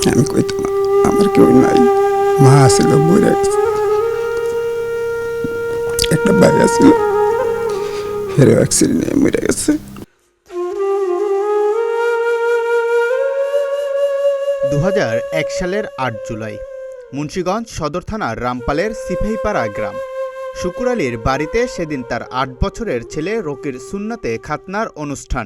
আমি কইতাম আমার কেউ নাই, মা ছিল মরে গেছে, একটা ভাই আছিল হেরো অ্যাক্সিডেন্টে মরে গেছে। 2001 সালের 8 জুলাই মুন্সিগঞ্জ সদর থানার রামপালের সিপাহীপাড়া গ্রাম। শুকুর আলীর বাড়িতে সেদিন তার 8 বছরের ছেলে রকির সুন্নাতে খাতনার অনুষ্ঠান।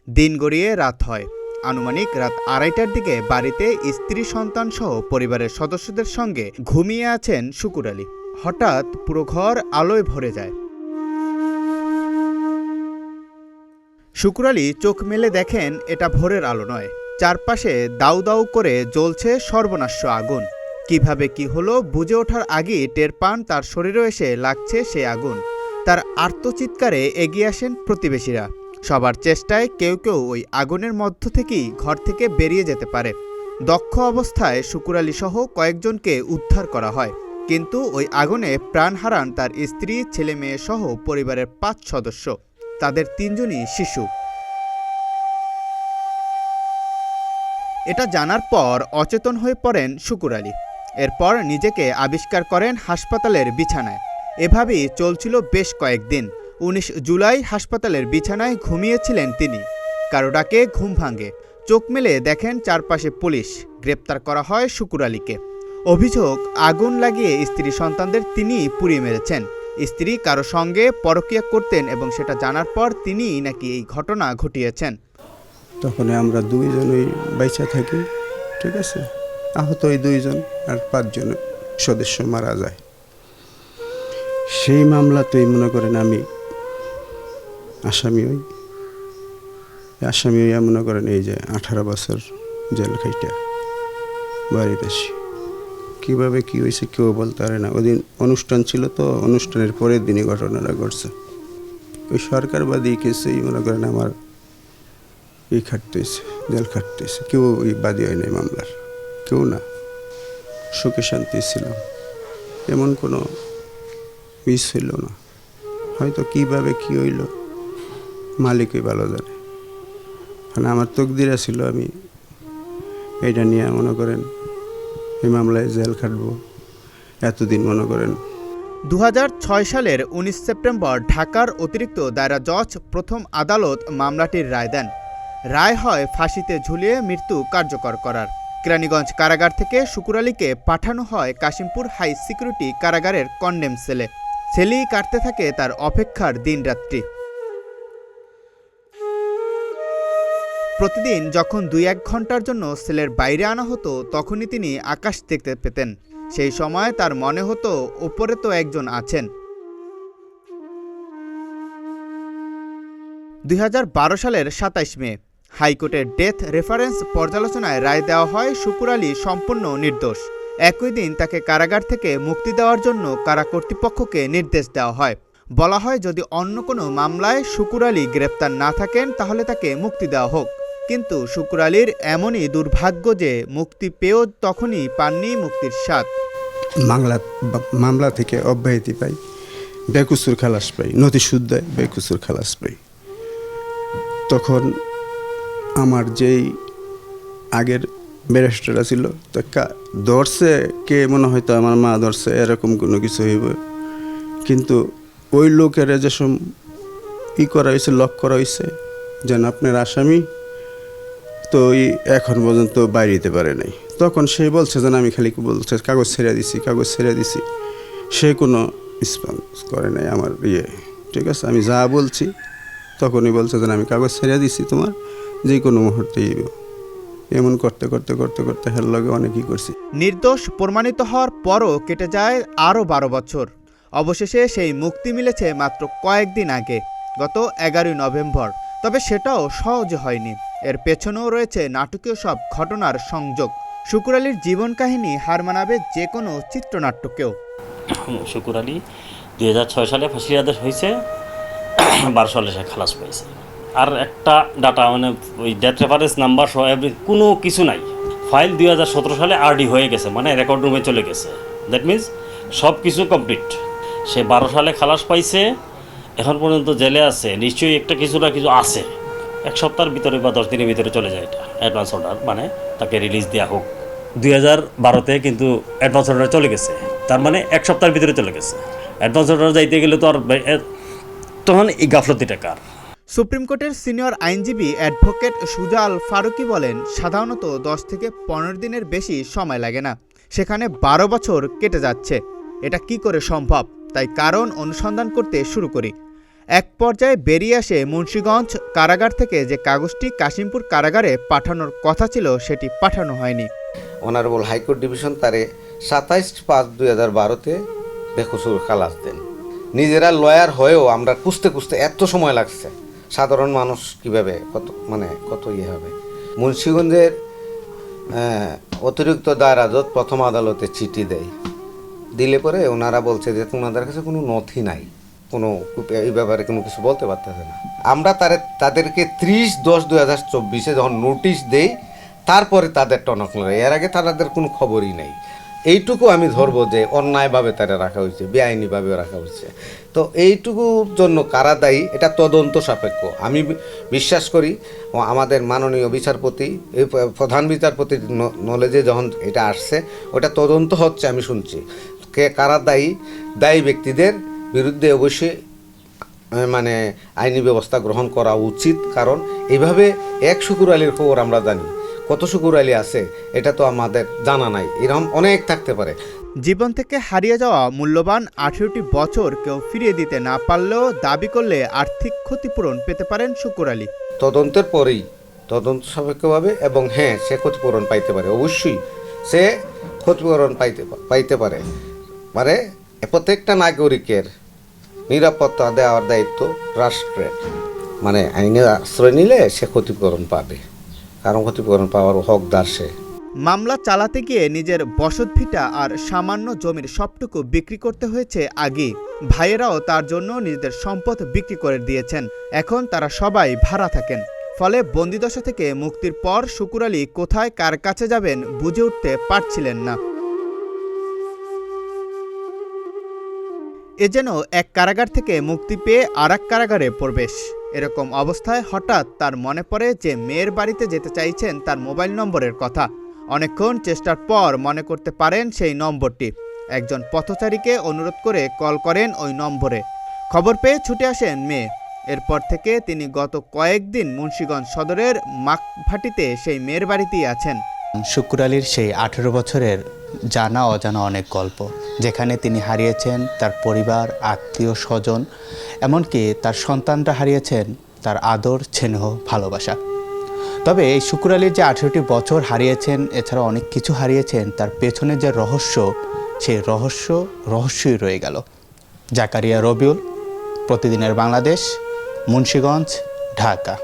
দিন গড়িয়ে রাত হয়। আনুমানিক রাত 2:30টার দিকে বাড়িতে স্ত্রী সন্তান সহ পরিবারের সদস্যদের সঙ্গে ঘুমিয়ে আছেন শুকুর আলী। হঠাৎ পুরো ঘর আলোয় ভরে যায়। শুকুর আলী চোখ মেলে দেখেন এটা ভোরের আলো নয়, চারপাশে দাউ দাউ করে জ্বলছে সর্বনাশ্য আগুন। কিভাবে কি হলো বুঝে ওঠার আগেই টের পান তার শরীরে এসে লাগছে সেই আগুন। তার আর্তচিৎকারে এগিয়ে আসেন প্রতিবেশীরা। সবার চেষ্টায় কেউ কেউ ওই আগুনের মধ্য থেকেই ঘর থেকে বেরিয়ে যেতে পারে। দগ্ধ অবস্থায় শুকুর আলী সহ কয়েকজনকে উদ্ধার করা হয়, কিন্তু ওই আগুনে প্রাণ হারান তার স্ত্রী, ছেলে মেয়ে সহ পরিবারের 5 সদস্য। তাদের 3 জনই শিশু। এটা জানার পর অচেতন হয়ে পড়েন শুকুর আলী। এরপর নিজেকে আবিষ্কার করেন হাসপাতালের বিছানায়। এভাবেই চলছিল বেশ কয়েকদিন। 19 জুলাই হাসপাতালের বিছানায় ঘুমিয়েছিলেন তিনি। কারো ডাকে ঘুম ভাঙে, চোখ মেলে দেখেন চারপাশে পুলিশ। গ্রেপ্তার করা হয় শুকুর আলীকে। অভিযোগ, আগুন লাগিয়ে স্ত্রী সন্তানদের তিনিই পুড়িয়ে মেরেছেন। স্ত্রী কারো সঙ্গে পরকীয়া করতেন এবং সেটা জানার পর তিনিই নাকি এই ঘটনা ঘটিয়েছেন। তখন আমরা 2 জনই বাইচা থাকি, ঠিক আছে। আহত ওই 2 জন আর 5 জন সদস্য মারা যায়। সেই মামলাতেই মনে করেন আমি আসামি হইয়া মনে করেন এই যে 18 বছর জেল খাইটা বাড়িতে আসি। কীভাবে কী হয়েছে কেউ বলতে পারে না। ওদিন অনুষ্ঠান ছিল, তো অনুষ্ঠানের পরের দিনই ঘটনাটা ঘটছে। ওই সরকারবাদী কিছুই মনে করেন আমার খাটতেছে, জেল খাটতেছে। কেউ ওই বাদী হয় নাই মামলার, কেউ না। সুখে শান্তি ছিলাম, এমন কোনো মিস হইল না। হয়তো কীভাবে কী হইল মালিকই ভালো জানে। মানে আমার তকদিরা ছিল আমি এইটা নিয়ে মনে করেন এই মামলায় জেল খাটবো এতদিন মনে করেন। 2006 সালের 19 সেপ্টেম্বর ঢাকার অতিরিক্ত দায়রা জজ প্রথম আদালত মামলাটির রায় দেন। রায় হয় ফাঁসিতে ঝুলিয়ে মৃত্যু কার্যকর করার। কেরানীগঞ্জ কারাগার থেকে শুকুর আলীকে পাঠানো হয় কাশিমপুর হাই সিকিউরিটি কারাগারের কন্ডেম সেলে। সেলেই কাটতে থাকে তার অপেক্ষার দিনরাত্রি। প্রতিদিন যখন 2-1 ঘন্টার জন্য সেলের বাইরে আনা হতো, তখনই তিনি আকাশ দেখতে পেতেন। সেই সময় তার মনে হতো ওপরে তো একজন আছেন। 2012 সালের 27 মে হাইকোর্টের ডেথ রেফারেন্স পর্যালোচনায় রায় দেওয়া হয় শুকুর আলী সম্পূর্ণ নির্দোষ। একই দিন তাকে কারাগার থেকে মুক্তি দেওয়ার জন্য কারা কর্তৃপক্ষকে নির্দেশ দেওয়া হয়। বলা হয় যদি অন্য কোনো মামলায় শুকুর আলী গ্রেপ্তার না থাকেন তাহলে তাকে মুক্তি দেওয়া হোক। কিন্তু শুকুর আলীর এমনই দুর্ভাগ্য যে মুক্তি পেয়েও তখনই পাননি মুক্তির স্বাদ। মামলা থেকে অব্যাহতি পাই, বেকসুর খালাস পাই, নথি শুদ্ধায় বেকসুর খালাস পাই। তখন আমার যেই আগের ব্যারিস্টাররা ছিল তো ধরছে কে মনে হয়তো আমার মা ধরছে, এরকম কোনো কিছু হইব। কিন্তু ওই লোকের যেসব করা হয়েছে, লক করা হয়েছে যেন আপনার আসামি, তো ওই এখন পর্যন্ত বাইরে দিতে পারে নাই। তখন সে বলছে যেন আমি খালি বলছে কাগজ ছেড়ে দিছি। সে কোনো রেসপন্স করে নাই আমার ঠিক আছে। আমি যা বলছি তখনই বলছে যেন আমি কাগজ ছেড়ে দিছি, তোমার যে কোনো মুহূর্তেই। এমন করতে হের লগে অনেকই করছি। নির্দোষ প্রমাণিত হওয়ার পরও কেটে যায় আরও 12 বছর। অবশেষে সেই মুক্তি মিলেছে মাত্র কয়েকদিন আগে, গত 11 নভেম্বর। তবে সেটাও সহজ হয়নি। এর পেছনেও রয়েছে নাটকীয় সব ঘটনার সংযোগ। শুকুর আলীর জীবন কাহিনী হার মানাবে যে কোনো চিত্রনাট্যকেও। শুকুর আলী 2006 সালে ফাঁসির আদেশ হয়েছে, 12 সালে সে খালাস পেয়েছে। আর একটা ডাটা মানে ওই ডেথ রেফারেন্স নাম্বার সহ কোনো কিছু নাই। ফাইল 2017 সালে আরডি হয়ে গেছে, মানে রেকর্ড রুমে চলে গেছে। দ্যাট মিনস সব কিছু কমপ্লিট। সে 12 সালে খালাস পাইছে, এখন পর্যন্ত জেলে আছে। নিশ্চয়ই একটা কিছু না কিছু আছে। 1 সপ্তাহের ভিতরে বা 10 দিনের ভিতরে চলে যায় এটা অ্যাডভান্স অর্ডার, মানে তাকে রিলিজ দেওয়া হোক। 2012-তে কিন্তু অ্যাডভান্স অর্ডার চলে গেছে, তার মানে এক সপ্তাহের ভিতরে চলে গেছে। অ্যাডভান্স অর্ডার যাইতে গেলে তো আর তখন এই গাফলতিটা কার? সুপ্রিম কোর্টের সিনিয়র আইনজীবী অ্যাডভোকেট সুজা আল ফারুকি বলেন, সাধারণত 10 থেকে 15 দিনের বেশি সময় লাগে না, সেখানে 12 বছর কেটে যাচ্ছে। এটা কি করে সম্ভব? তাই কারণ অনুসন্ধান করতে শুরু করি। এক পর্যায়ে বেরিয়ে আসে মুন্সিগঞ্জ কারাগার থেকে যে কাগজটি কাশিমপুর কারাগারে পাঠানোর কথা ছিল সেটি পাঠানো হয়নি। অনারেবল হাইকোর্ট ডিভিশন তারে 27/5/2012-তে বেকসুর খালাস দেন। নিজেরা লয়ার হয়েও আমরা খুঁজতে এত সময় লাগছে, সাধারণ মানুষ কিভাবে কত হবে। মুন্সিগঞ্জের অতিরিক্ত দায়রা জজ প্রথম আদালতে চিঠি দিলে পরে ওনারা বলছে যে তোমাদের কাছে কোনো নথি নাই, এই ব্যাপারে কোনো কিছু বলতে পারতেছে না। আমরা তাদেরকে 30/10/2024 যখন নোটিশ দেই, তারপরে তাদের টনক লড়ে, এর আগে তাদের কোনো খবরই নেই। এইটুকু আমি ধরবো যে অন্যায়ভাবে তারা রাখা হয়েছে, বেআইনিভাবে রাখা হয়েছে। তো এইটুকুর জন্য কারা দায়ী এটা তদন্ত সাপেক্ষ। আমি বিশ্বাস করি আমাদের মাননীয় বিচারপতি, এই প্রধান বিচারপতির নলেজে যখন এটা আসছে, ওটা তদন্ত হচ্ছে, আমি শুনছি। কারা দায়ী ব্যক্তিদের বিরুদ্ধে অবশ্যই আইনি ব্যবস্থা গ্রহণ করা উচিত। কারণ এইভাবে এক শুকুর আলীর খবর আমরা জানি, কত শুকুর আলী আছে এটা তো আমাদের জানা নাই, এরকম অনেক থাকতে পারে। জীবন থেকে হারিয়ে যাওয়া মূল্যবান 18টি বছর কেউ ফিরিয়ে দিতে না পারলেও দাবি করলে আর্থিক ক্ষতিপূরণ পেতে পারেন শুকুর আলী। তদন্তের পরেই তদন্ত সাপেক্ষভাবে, এবং হ্যাঁ, সে ক্ষতিপূরণ পাইতে পারে, অবশ্যই সে ক্ষতিপূরণ পাইতে পারে। প্রত্যেকটা নাগরিকের নিরাপত্তা দেওয়ার দায়িত্ব রাষ্ট্রের। আইনে আশ্রয় নিলে সে ক্ষতিপূরণ পাবে, কারণ ক্ষতিপূরণ পাওয়ার হকদার সে। মামলা চালাতে গিয়ে নিজের বসতভিটা আর সামান্য জমির সবটুকু বিক্রি করতে হয়েছে আগে। ভাইয়েরাও তার জন্য নিজেদের সম্পদ বিক্রি করে দিয়েছেন। এখন তারা সবাই ভাড়া থাকেন। ফলে বন্দিদশা থেকে মুক্তির পর শুকুর আলী কোথায় কার কাছে যাবেন বুঝে উঠতে পারছিলেন না। এ যেন এক কারাগার থেকে মুক্তি পেয়ে আর এক কারাগারে প্রবেশ। এরকম অবস্থায় হঠাৎ তার মনে পড়ে যে মেয়ের বাড়িতে যেতে চাইছেন তার মোবাইল নম্বরের কথা। অনেকক্ষণ চেষ্টার পর মনে করতে পারেন সেই নম্বরটি। একজন পথচারীকে অনুরোধ করে কল করেন ওই নম্বরে। খবর পেয়ে ছুটে আসেন মেয়ে। এরপর থেকে তিনি গত কয়েকদিন মুন্সিগঞ্জ সদরের মাকভাটিতে সেই মেয়ের বাড়িতেই আছেন। শুকুর আলীর সেই 18 বছরের জানা অজানা অনেক গল্প, যেখানে তিনি হারিয়েছেন তার পরিবার, আত্মীয় স্বজন, এমনকি তার সন্তানরা হারিয়েছেন তার আদর, স্নেহ, ভালোবাসা। তবে এই শুকুর আলীর যে 18টি বছর হারিয়েছেন, এছাড়া অনেক কিছু হারিয়েছেন, তার পেছনে যে রহস্য, সেই রহস্যই রয়ে গেল। জাকারিয়া রবিউল, প্রতিদিনের বাংলাদেশ, মুন্সিগঞ্জ, ঢাকা।